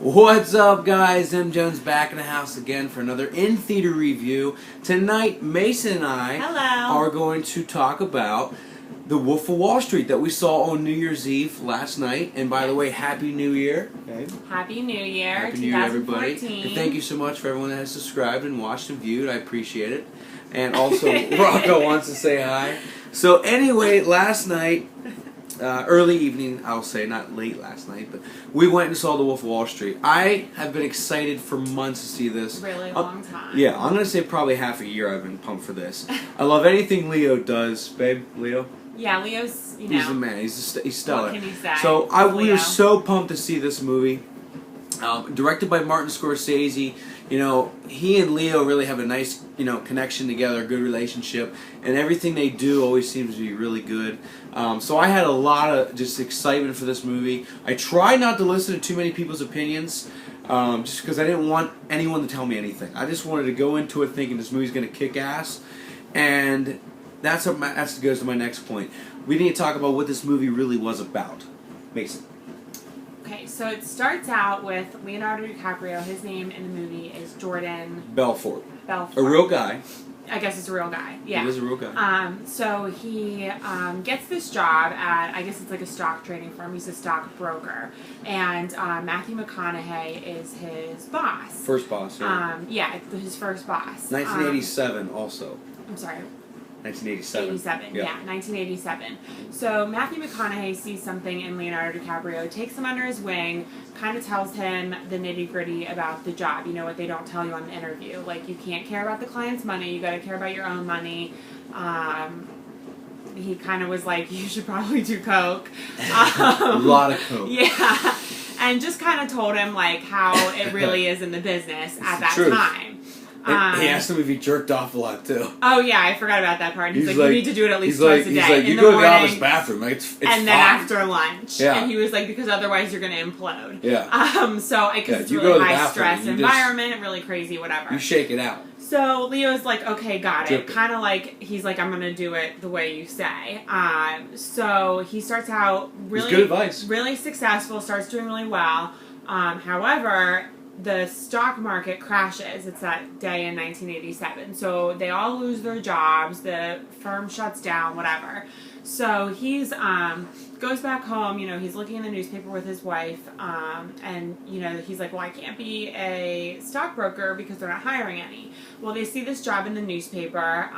What's up, guys? M. Jones back in the house again for another in-theater review. Tonight, Mason and I are going to talk about The Wolf of Wall Street that we saw on New Year's Eve last night. And by the way, Happy New Year. Okay. Happy New Year, Happy New Year, everybody. And thank you so much for everyone that has subscribed and watched and viewed. I appreciate it. And also, Rocco wants to say hi. So anyway, last night... early evening, I'll say, not late last night, but we went and saw The Wolf of Wall Street. I have been excited for months to see this. Really long time. Yeah, I'm going to say probably half a year I've been pumped for this. I love anything Leo does. Babe, Leo? Yeah, Leo's, He's the man. He's stellar. What can he say? So we were so pumped to see this movie. Directed by Martin Scorsese. You know, he and Leo really have a nice, connection together, a good relationship, and everything they do always seems to be really good. So I had a lot of just excitement for this movie. I tried not to listen to too many people's opinions, just because I didn't want anyone to tell me anything. I just wanted to go into it thinking this movie's going to kick ass, and that goes to my next point. We need to talk about what this movie really was about. Mason. Okay, so it starts out with Leonardo DiCaprio. His name in the movie is Jordan Belfort. Belfort. A real guy. I guess it's a real guy. Yeah. He is a real guy. So he gets this job at, I guess it's like a stock trading firm. He's a stockbroker. And Matthew McConaughey is his boss. First boss, yeah. Yeah, his first boss. 1987 also. I'm sorry. 1987. 1987. So Matthew McConaughey sees something in Leonardo DiCaprio, takes him under his wing, kind of tells him the nitty-gritty about the job. You know what they don't tell you on the interview. Like, you can't care about the client's money, you gotta care about your own money. He kind of was like, you should probably do coke. A lot of coke. Yeah. And just kind of told him, like, how it really is in the business at that time. He asked him if he jerked off a lot, too. Oh, yeah, I forgot about that part. He's like, you need to do it at least twice a day. He's like, you go to the office bathroom. It's and fine. then after lunch. Yeah. And he was like, because otherwise you're going to implode. Yeah. So, because it's really high-stress environment, really crazy, whatever. You shake it out. So, Leo's like, okay, got it. Kind of like, he's like, I'm going to do it the way you say. So, he starts out really... good advice. Really successful, starts doing really well. However... the stock market crashes. It's that day in 1987. So they all lose their jobs. The firm shuts down, whatever. So he's goes back home. He's looking in the newspaper with his wife. And, he's like, well, I can't be a stockbroker because they're not hiring any. Well, they see this job in the newspaper.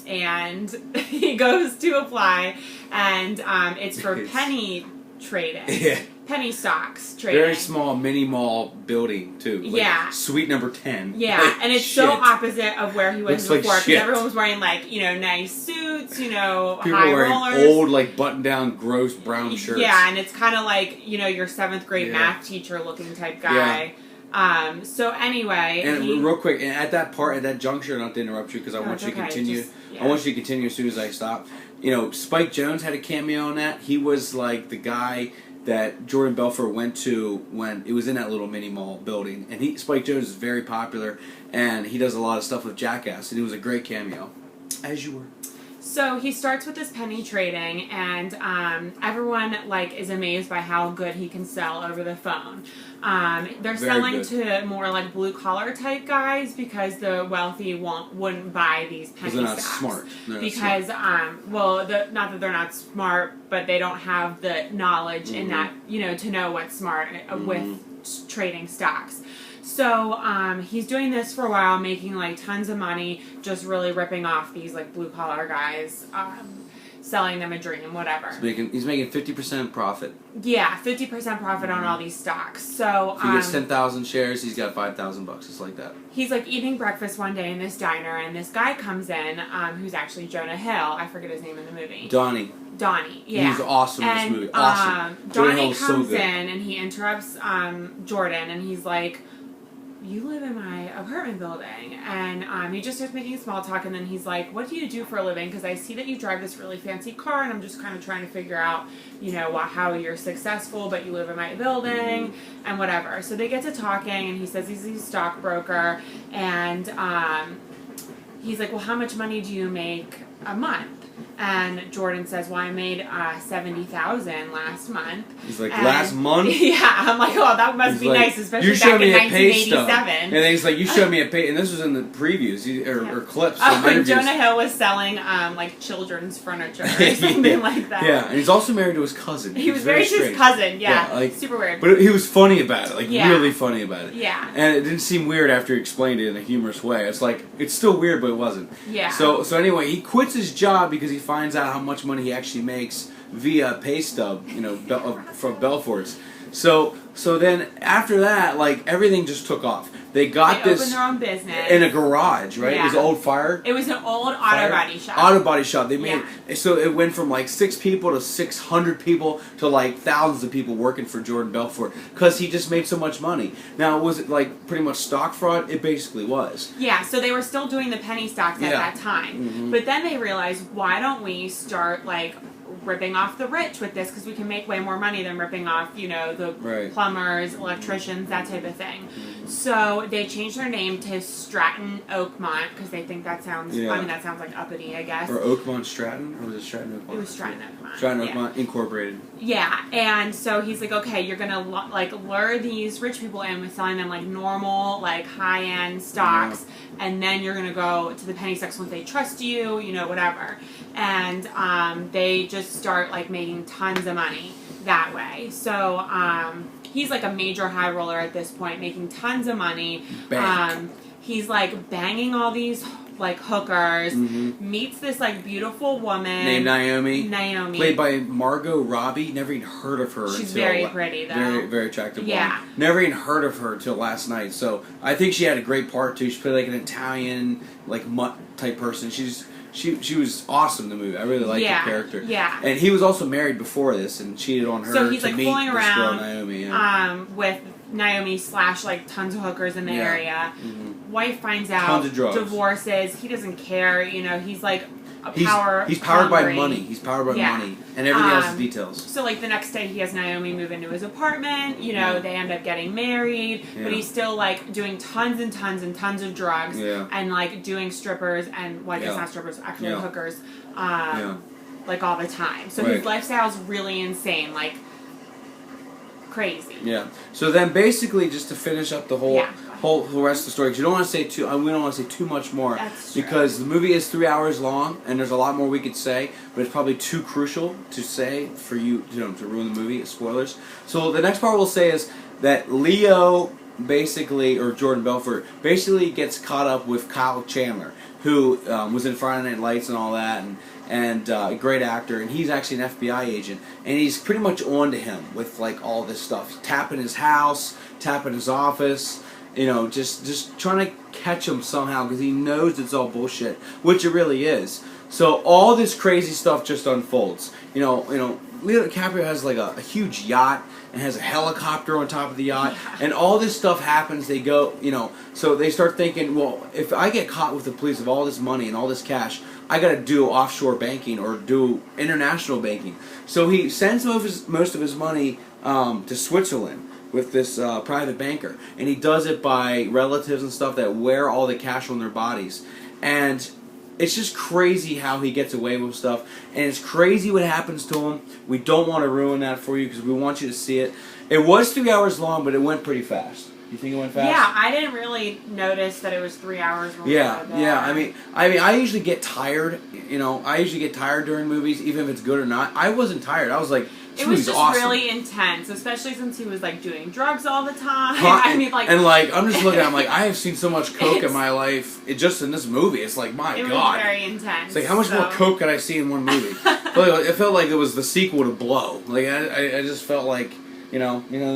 And he goes to apply. And it's for penny trading. Yeah. Penny stocks trading. Very small mini mall building, too. Like yeah. Suite number 10. Yeah, like, and it's so opposite of where he was before. Because everyone was wearing, nice suits, People high wearing rollers. old, button-down, gross brown shirts. Yeah, and it's kind of like, your 7th grade math teacher looking type guy. Yeah. So anyway. And real quick, and at that juncture, not to interrupt you, because I want you to continue. I want you to continue as soon as I stop. Spike Jonze had a cameo in that. He was like the guy that Jordan Belfort went to when it was in that little mini mall building. And Spike Jonze is very popular, and he does a lot of stuff with Jackass, and it was a great cameo. As you were. So he starts with this penny trading, and everyone is amazed by how good he can sell over the phone. They're selling to more blue collar type guys because the wealthy wouldn't buy these penny stocks. Smart. Because not that they're not smart, but they don't have the knowledge in that to know what's smart with trading stocks. So, he's doing this for a while, making, tons of money, just really ripping off these, blue-collar guys, selling them a dream, whatever. He's making 50% profit. Yeah, 50% profit on all these stocks. So, if he gets 10,000 shares, he's got $5,000. It's like that. He's, eating breakfast one day in this diner, and this guy comes in, who's actually Jonah Hill. I forget his name in the movie. Donnie, yeah. He was awesome in this movie. Awesome. Donnie comes in, and he interrupts Jordan, and he's like... you live in my apartment building, and he just starts making small talk, and then he's like, what do you do for a living? Because I see that you drive this really fancy car, and I'm just kind of trying to figure out, how you're successful, but you live in my building, and whatever. So they get to talking, and he says he's a stockbroker, and he's like, well, how much money do you make a month? And Jordan says, "Well, I made 70,000 last month." He's like, And- last month? Yeah, I'm like, oh, that must He's be like, nice, especially you back showed in me a pay stub. 1987. And then he's like, you showed me a pay, and this was in the previews or clips. Oh, from when interviews. Jonah Hill was selling like children's furniture or something like that. Yeah, and he's also married to his cousin. He was married to his strange. cousin. Yeah, like, super weird. But he was funny about it, like Yeah. really funny about it. Yeah. And it didn't seem weird after he explained it in a humorous way. It's like it's still weird, but it wasn't. Yeah. So anyway, he quits his job because he finds out how much money he actually makes via pay stub, from Belfort's. So then after that, like everything just took off. They got They this opened their own business in a garage, right? Yeah. It was an old fire. It was an old auto Fire? body shop. Auto body shop. They made so it went from like 6 people to 600 people to like thousands of people working for Jordan Belfort because he just made so much money. Now, was it like pretty much stock fraud? It basically was. Yeah, so they were still doing the penny stocks at that time. Mhm. But then they realized, why don't we start like ripping off the rich with this, because we can make way more money than ripping off, the Right. plumbers, electricians, that type of thing. So they changed their name to Stratton Oakmont because they think that sounds. Yeah. I mean, that sounds like uppity, I guess. Or Oakmont Stratton, or was it Stratton Oakmont? It was Stratton Oakmont. Stratton yeah. Oakmont Incorporated. Yeah, and so he's like, okay, you're gonna lure these rich people in with selling them like normal, like high end stocks, and then you're gonna go to the penny stocks once they trust you, whatever. And they just start like making tons of money that way. So he's like a major high roller at this point, making tons of money. Bank. He's like banging all these like hookers. Mhm. Meets this like beautiful woman Named Naomi. Naomi. Played by Margot Robbie. Never even heard of her. She's until very pretty, though. Very, very attractive. Yeah. Blonde. Never even heard of her till last night. So I think she had a great part too. She played like an Italian, like mutt type person. She was awesome in the movie. I really liked her character. Yeah. And he was also married before this and cheated on her. So he's to like meet fooling this around girl, Naomi. Yeah. With Naomi / like tons of hookers in the area. Mhm. Wife finds out, Tons of drugs. divorces. He doesn't care. He's like a He's powered by hungry. money. He's powered by Yeah. money, and everything else is details. So like the next day, he has Naomi move into his apartment. Yeah. They end up getting married, but Yeah. he's still like doing tons and tons and tons of drugs, Yeah. and like doing strippers and it's Yeah. not strippers, actually Yeah. hookers, Yeah. like all the time. So Right. his lifestyle's really insane, like crazy. Yeah. So then, basically, just to finish up the whole Yeah. whole rest of the story, because you don't want to say too. We don't want to say too much more, That's true. because the movie is 3 hours long, and there's a lot more we could say, but it's probably too crucial to say for you, to ruin the movie. Spoilers. So the next part we'll say is that Leo basically, or Jordan Belfort, basically gets caught up with Kyle Chandler, who was in Friday Night Lights and all that, and a great actor, and he's actually an FBI agent, and he's pretty much on to him with like all this stuff, tapping his house, tapping his office, just trying to catch him somehow because he knows it's all bullshit, which it really is. So all this crazy stuff just unfolds. Leo DiCaprio has like a huge yacht and has a helicopter on top of the yacht, and all this stuff happens. They go, so they start thinking, well, if I get caught with the police of all this money and all this cash, I got to do offshore banking or do international banking. So he sends most of his money to Switzerland with this private banker, and he does it by relatives and stuff that wear all the cash on their bodies, and it's just crazy how he gets away with stuff, and it's crazy what happens to him. We don't want to ruin that for you because we want you to see it. It was 3 hours long, but it went pretty fast. You think it went fast? Yeah, I didn't really notice that it was 3 hours. Yeah. I mean, I usually get tired. I usually get tired during movies, even if it's good or not. I wasn't tired. I was like, this it was movie's just awesome. really intense, especially since he was like doing drugs all the time. Huh? I mean, like, and I'm just looking. I'm like, I have seen so much coke in my life. Just in this movie, it's like, my it God. was very intense. It's like, how much more coke could I see in one movie? It felt like it was the sequel to Blow. Like I just felt like, the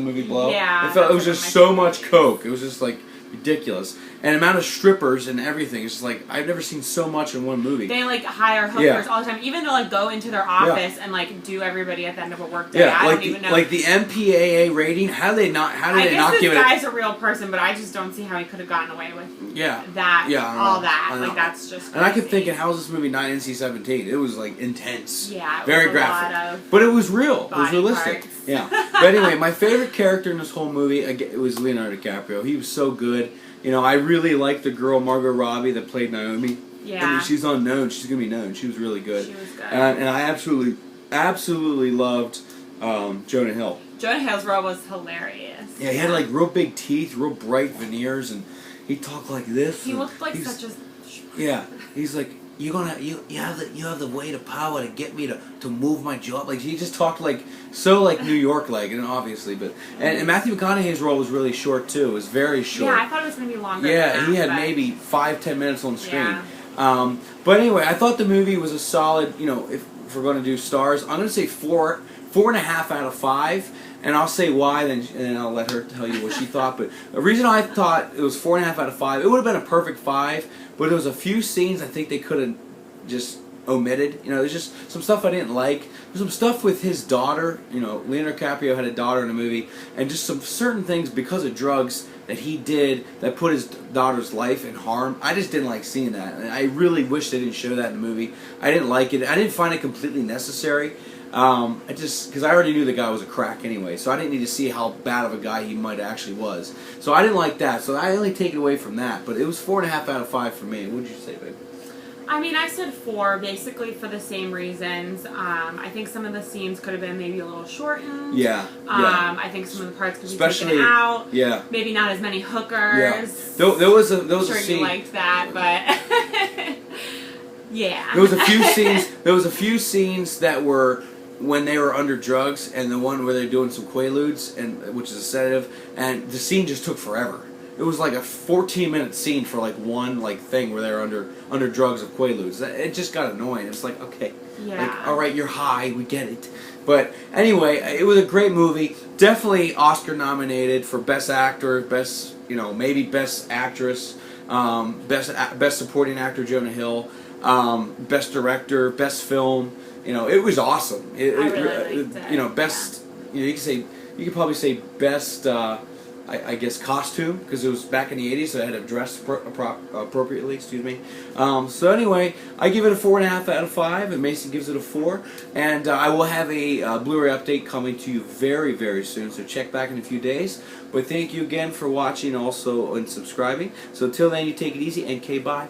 movie Blow. Yeah, It was that's just one so of my much coke. It was just like ridiculous. And the amount of strippers and everything. It's just like I've never seen so much in one movie. They like hire hookers all the time, even to like go into their office and like do everybody at the end of a workday. Yeah, I don't even know. Like the MPAA rating. How did they not give it? I guess this guy's a real person, but I just don't see how he could have gotten away with that. Yeah, all that. Like that's just. And I kept crazy. thinking, how is this movie not NC-17? It was like intense. Yeah, it very was a graphic. lot of but it was real. It was body realistic. parts. Yeah. But anyway, my favorite character in this whole movie, it was Leonardo DiCaprio. He was so good. I really liked the girl Margot Robbie that played Naomi. Yeah. I mean, she's unknown. She's gonna be known. She was really good. She was good. And I absolutely loved Jonah Hill. Jonah Hill's role was hilarious. Yeah, he had like real big teeth, real bright veneers, and he talked like this. He looked like He's- such a. Yeah, he's like, you have the weight of power to get me to move my jaw. Like he just talked like so like New York like, and obviously, but and Matthew McConaughey's role was really short too. It was very short. Yeah, I thought it was gonna be longer. Yeah, than that, he had but- maybe 5-10 minutes on the screen. Yeah. But anyway, I thought the movie was a solid. You know, if we're going to do stars, I'm going to say 4.5 out of 5. And I'll say why, and then I'll let her tell you what she thought. But the reason I thought it was 4.5 out of 5, it would have been a perfect 5, but there was a few scenes I think they could have just omitted. You know, there's just some stuff I didn't like. There's some stuff with his daughter. You know, Leonardo DiCaprio had a daughter in the movie, and just some certain things because of drugs that he did that put his daughter's life in harm. I just didn't like seeing that, and I really wish they didn't show that in the movie. I didn't like it. I didn't find it completely necessary. Because I already knew the guy was a crack anyway, so I didn't need to see how bad of a guy he might actually was. So I didn't like that. So I only take it away from that. But it was 4.5 out of 5 for me. What did you say, babe? I mean, I said 4 basically for the same reasons. I think some of the scenes could have been maybe a little shortened. Yeah. I think some of the parts could be Especially taken out. Yeah. Maybe not as many hookers. Yeah. There was a I'm sure scene. you liked that, but yeah. There was a few scenes. There was a few scenes that were when they were under drugs, and the one where they're doing some Quaaludes, and which is a sedative, and the scene just took forever. It was like a 14-minute scene for like one like thing where they're under drugs of Quaaludes. It just got annoying. It's like, okay, Yeah. like, all right, you're high, we get it. But anyway, it was a great movie. Definitely Oscar nominated for Best Actor, Best maybe Best Actress, Best Supporting Actor Jonah Hill, Best Director, Best Film. It was awesome. I really liked it. Best. You could probably say best. I guess costume, because it was back in the 80s, so I had to dress appropriately. Excuse me. So anyway, I give it a 4.5 out of 5, and Mason gives it a 4. And I will have a Blu-ray update coming to you very, very soon. So check back in a few days. But thank you again for watching, also and subscribing. So until then, you take it easy, and bye.